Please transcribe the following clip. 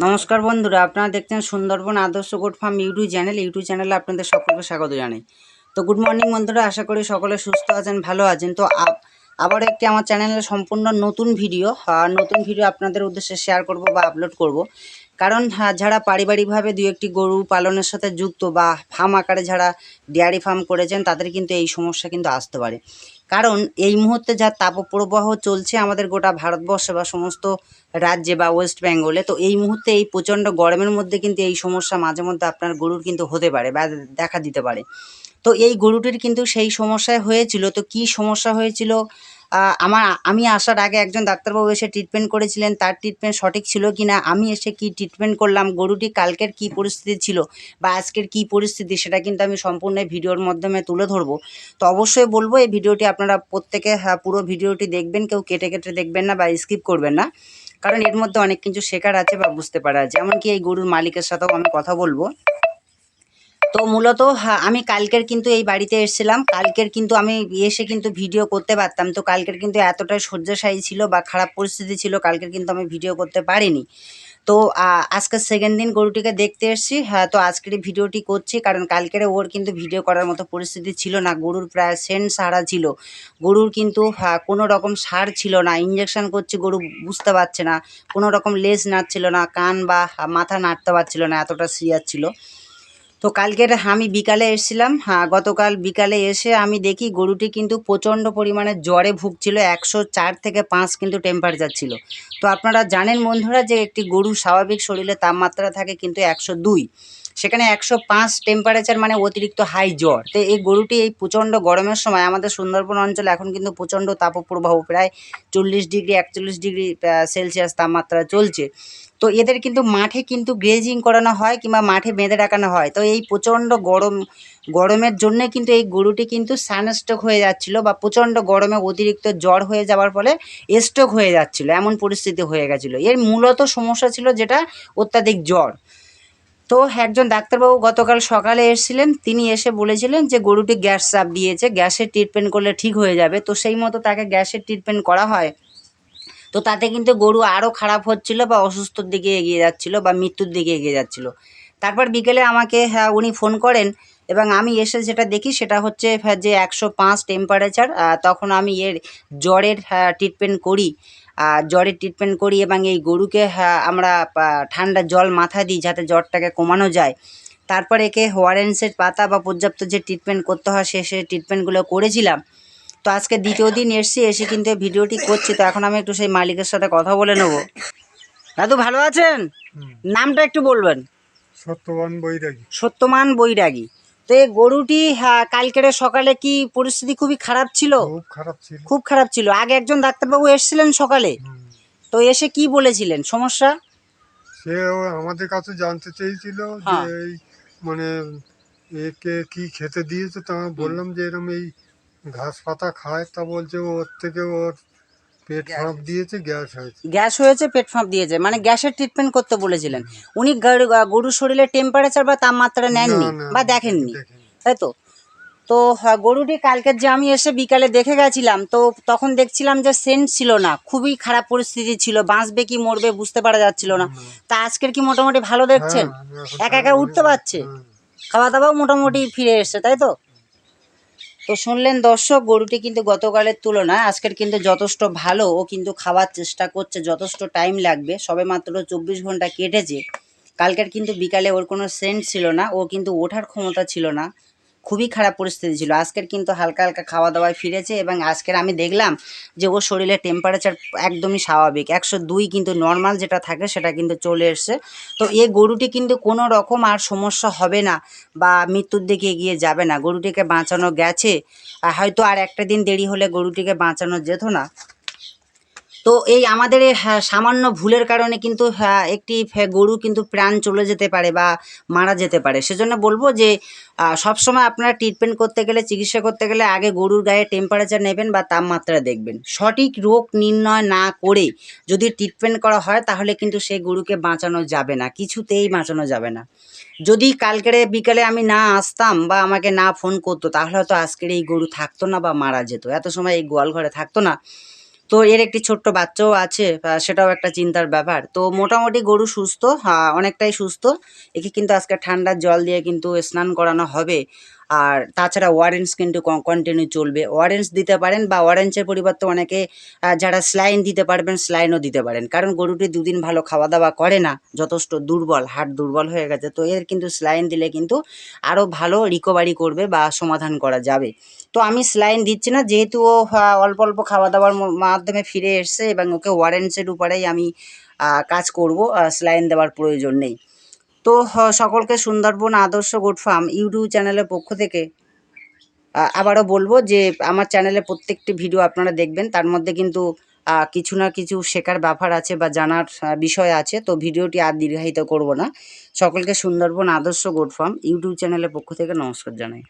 নমস্কার বন্ধুরা, আপনারা দেখছেন সুন্দরবন আদর্শ গোট ফার্ম ইউটিউব চ্যানেলে আপনাদের সকলকে স্বাগত জানাই। তো গুড মর্নিং বন্ধুরা, আশা করি সকলে সুস্থ আছেন, ভালো আছেন। তো আবার একটি আমার চ্যানেলে সম্পূর্ণ নতুন ভিডিও আপনাদের উদ্দেশ্যে শেয়ার করব বা আপলোড করব। কারণ যারা পারিবারিকভাবে দু একটি গরু পালনের সাথে যুক্ত বা ফার্ম আকারে যারা ডেয়ারি ফার্ম করেছেন, তাদের কিন্তু এই সমস্যা কিন্তু আসতে পারে। কারণ এই মুহূর্তে যা তাপপ্রবাহ চলছে আমাদের গোটা ভারতবর্ষে বা সমস্ত রাজ্যে বা ওয়েস্ট বেঙ্গলে, তো এই মুহূর্তে এই প্রচণ্ড গরমের মধ্যে কিন্তু এই সমস্যা মাঝে মধ্যে আপনার গরুর কিন্তু হতে পারে বা দেখা দিতে পারে। তো এই গরুটির কিন্তু সেই সমস্যায় হয়েছিল। তো কি সমস্যা হয়েছিল, আমি আসার আগে একজন ডাক্তারবাবু এসে ট্রিটমেন্ট করেছিলেন, তার ট্রিটমেন্ট সঠিক ছিল কি না, আমি এসে কি ট্রিটমেন্ট করলাম, গরুটি কালকের কি পরিস্থিতি ছিল বা আজকের কি পরিস্থিতি, সেটা কিন্তু আমি সম্পূর্ণ ভিডিওর মাধ্যমে তুলে ধরবো। তো অবশ্যই বলবো এই ভিডিওটি আপনারা প্রত্যেকে পুরো ভিডিওটি দেখবেন, কেউ কেটে কেটে দেখবেন না বা স্কিপ করবেন না। কারণ এর মধ্যে অনেক কিছু শেখার আছে বা বুঝতে পারা আছে। এমনকি এই গরুর মালিকের সাথেও আমি কথা বলবো। তো মূলত আমি কালকের কিন্তু এই বাড়িতে এসেছিলাম। কালকের কিন্তু আমি এসে কিন্তু ভিডিও করতে পারতাম। তো কালকের কিন্তু এতটাই শয্যাশায়ী ছিল বা খারাপ পরিস্থিতি ছিল, কালকের কিন্তু আমি ভিডিও করতে পারিনি। তো আজকে সেকেন্ড দিন গরুটিকে দেখতে এসেছি। হ্যাঁ, তো আজকের এই ভিডিওটি করছি কারণ কালকের ওর কিন্তু ভিডিও করার মতো পরিস্থিতি ছিল না। গরুর প্রায় সেন্স হারা ছিল। গরুর কিন্তু কোনো রকম সার ছিল না। ইঞ্জেকশন করছি, গরু বুঝতে পারছে না। কোনো রকম লেজ নাড়ছিল না, কান বা মাথা নাড়তে পারছিল না, এতটা সিরিয়াস ছিল। তো কালকের আমি বিকালে এসেছিলাম। গতকাল বিকালে এসে আমি দেখি গরুটি কিন্তু প্রচণ্ড পরিমাণে জ্বরে ভুগছিল। 104 থেকে 5 কিন্তু টেম্পারেচার ছিল। তো আপনারা জানেন বন্ধুরা যে একটি গরুর স্বাভাবিক শরীরে তাপমাত্রা থাকে কিন্তু 102, সেখানে 105 টেম্পারেচার মানে অতিরিক্ত হাই জ্বর। তো এই গরুটি এই প্রচণ্ড গরমের সময় আমাদের সুন্দরবন অঞ্চলে এখন কিন্তু প্রচণ্ড তাপপ্রবাহ, প্রায় 40 ডিগ্রি 41 ডিগ্রি সেলসিয়াস তাপমাত্রা চলছে। তো এদের কিন্তু মাঠে কিন্তু গ্রেজিং করানো হয় কিংবা মাঠে বেঁধে রাখানো হয়। তো এই প্রচণ্ড গরমের জন্যে কিন্তু এই গরুটি কিন্তু সানস্ট্রোক হয়ে যাচ্ছিল বা প্রচণ্ড গরমে অতিরিক্ত জ্বর হয়ে যাওয়ার ফলে স্ট্রোক হয়ে যাচ্ছিল, এমন পরিস্থিতি হয়ে গেছিলো। এর মূলত সমস্যা ছিল যেটা অত্যাধিক জ্বর। তো একজন ডাক্তারবাবু গতকাল সকালে এসেছিলেন, তিনি এসে বলেছিলেন যে গরুটি গ্যাস চাপ দিয়েছে, গ্যাসের ট্রিটমেন্ট করলে ঠিক হয়ে যাবে। তো সেই মতো তাকে গ্যাসের ট্রিটমেন্ট করা হয়। তো তাতে কিন্তু গরু আরও খারাপ হচ্ছিল বা অসুস্থর দিকে এগিয়ে যাচ্ছিল বা মৃত্যুর দিকে এগিয়ে যাচ্ছিল। তারপর বিকেলে আমাকে উনি ফোন করেন এবং আমি এসে যেটা দেখি সেটা হচ্ছে যে 105 টেম্পারেচার। তখন আমি এর জ্বরের ট্রিটমেন্ট করি। জ্বরের ট্রিটমেন্ট করি এবং এই গরুকে আমরা ঠান্ডা জল মাথায় দিই যাতে জ্বরটাকে কমানো যায়। তারপর একে ওয়ারেন্সের পাতা বা পর্যাপ্ত যে ট্রিটমেন্ট করতে হয় সে ট্রিটমেন্টগুলো করেছিলাম। তো আজকে দ্বিতীয় দিন এসে কিন্তু এই ভিডিওটি করছি। তো এখন আমি একটু সেই মালিকের সাথে কথা বলে নেব। দাদু ভালো আছেন? নামটা একটু বলবেন। সত্যবান বৈরাগী। সত্যমান বৈরাগী। তো এই গরুটি কালকের সকালে কি পরিস্থিতি খুবই খারাপ ছিল? খুব খারাপ ছিল। খুব খারাপ ছিল। আগে একজন ডাক্তারবাবু এসেছিলেন সকালে। তো এসে কি বলেছিলেন সমস্যা? সেও আমাদের কাছে জানতে চেয়েছিল যে হ্যাঁ। এই মানে একে কি খেতে দিয়েছে, তা আমি বললাম যে এরকম এই ঘাস পাতা খায়। তা বলছে ওর থেকে ওর পেট ফাঁপ দিয়েছে, গ্যাস হয়েছে। গ্যাস হয়েছে, পেট ফাঁপ দিয়েছে, মানে গ্যাসের ট্রিটমেন্ট করতে বলেছিলেন। উনি গরুর শরীরে টেম্পারেচার বা তাপমাত্রা না নেননি না বা দেখেননি, দেখিনি। তাই তো? তো গরুটি কালকের যে আমি এসে বিকালে দেখে গেছিলাম, তো তখন দেখছিলাম যে সেন্স ছিল না, খুবই খারাপ পরিস্থিতি ছিল, বাঁচবে কি মরবে বুঝতে পারা যাচ্ছিল না। তা আজকের কি মোটামুটি ভালো দেখছেন? একা একা উঠতে পারছে, খাওয়া দাওয়াও মোটামুটি ফিরে এসছে, তাই তো? তো শুনলেন দর্শক, গরুটি কিন্তু গতকালের তুলনায় আজকের কিন্তু যথেষ্ট ভালো। ও কিন্তু খাওয়ার চেষ্টা করছে, যথেষ্ট টাইম লাগবে, সবে মাত্র 24 ঘন্টা কেটেছে। কালকের কিন্তু বিকালে ওর কোনো সেন্স ছিল না, ও কিন্তু ওঠার ক্ষমতা ছিল না, খুবই খারাপ পরিস্থিতি ছিল। আজকের কিন্তু হালকা হালকা খাওয়া দাওয়ায় ফিরেছে এবং আজকের আমি দেখলাম যে ওর শরীরে টেম্পারেচার একদমই স্বাভাবিক, 102 কিন্তু নর্মাল যেটা থাকে সেটা কিন্তু চলে এসছে। তো এই গরুটি কিন্তু কোনো রকম আর সমস্যা হবে না বা মৃত্যুর দিকে এগিয়ে যাবে না। গরুটিকে বাঁচানো গেছে, হয়তো আর একটা দিন দেরি হলে গরুটিকে বাঁচানো যেত না। তো এই আমাদের এই সামান্য ভুলের কারণে কিন্তু একটি গরু কিন্তু প্রাণ চলে যেতে পারে বা মারা যেতে পারে। সেজন্য বলবো যে সবসময় আপনারা ট্রিটমেন্ট করতে গেলে, চিকিৎসা করতে গেলে আগে গরুর গায়ে টেম্পারেচার নেবেন বা তাপমাত্রা দেখবেন। সঠিক রোগ নির্ণয় না করে যদি ট্রিটমেন্ট করা হয় তাহলে কিন্তু সেই গরুকে বাঁচানো যাবে না, কিছুতেই বাঁচানো যাবে না। যদি কালকের বিকালে আমি না আসতাম বা আমাকে না ফোন করতো তাহলে হয়তো আজকের এই গরু থাকতো না বা মারা যেত, এত সময় এই গোয়াল ঘরে থাকতো না। তো এর একটি ছোট্ট বাচ্চাও আছে, সেটাও একটা চিন্তার ব্যাপার। তো মোটামুটি গরু সুস্থ, অনেকটাই সুস্থ। একে কিন্তু আজকে ঠান্ডার জল দিয়ে কিন্তু স্নান করানো হবে। আর তাছাড়া ওয়ারেন্স কিন্তু কন্টিনিউ চলবে। ওয়ারেন্স দিতে পারেন বা ওয়ারেন্সের পরিবর্তে অনেকে যারা স্যালাইন দিতে পারবেন স্যালাইনও দিতে পারেন। কারণ গরুটি দুদিন ভালো খাওয়া-দাওয়া করে না, যথেষ্ট দুর্বল, হাড় দুর্বল হয়ে গেছে। তো এর কিন্তু স্যালাইন দিলে কিন্তু আরও ভালো রিকভারি করবে বা সমাধান করা যাবে। তো আমি স্যালাইন দিচ্ছি না, যেহেতু ও অল্প, অল্প খাওয়া-দাওয়ার মাধ্যমে ফিরে এসছে এবং ওকে ওয়ারেন্সের উপরেই আমি কাজ করব, স্যালাইন দেওয়ার প্রয়োজন নেই। তো সকলকে সুন্দরবন আদর্শ গোট ফার্ম ইউটিউব চ্যানেলের পক্ষ থেকে আবারও বলব যে আমার চ্যানেলে প্রত্যেকটি ভিডিও আপনারা দেখবেন। তার মধ্যে কিন্তু কিছু না কিছু শেখার ব্যাপার আছে বা জানার বিষয় আছে। তো ভিডিওটি আর দীর্ঘায়িত করব না। সকলকে সুন্দরবন আদর্শ গোট ফার্ম ইউটিউব চ্যানেলের পক্ষ থেকে নমস্কার জানাই।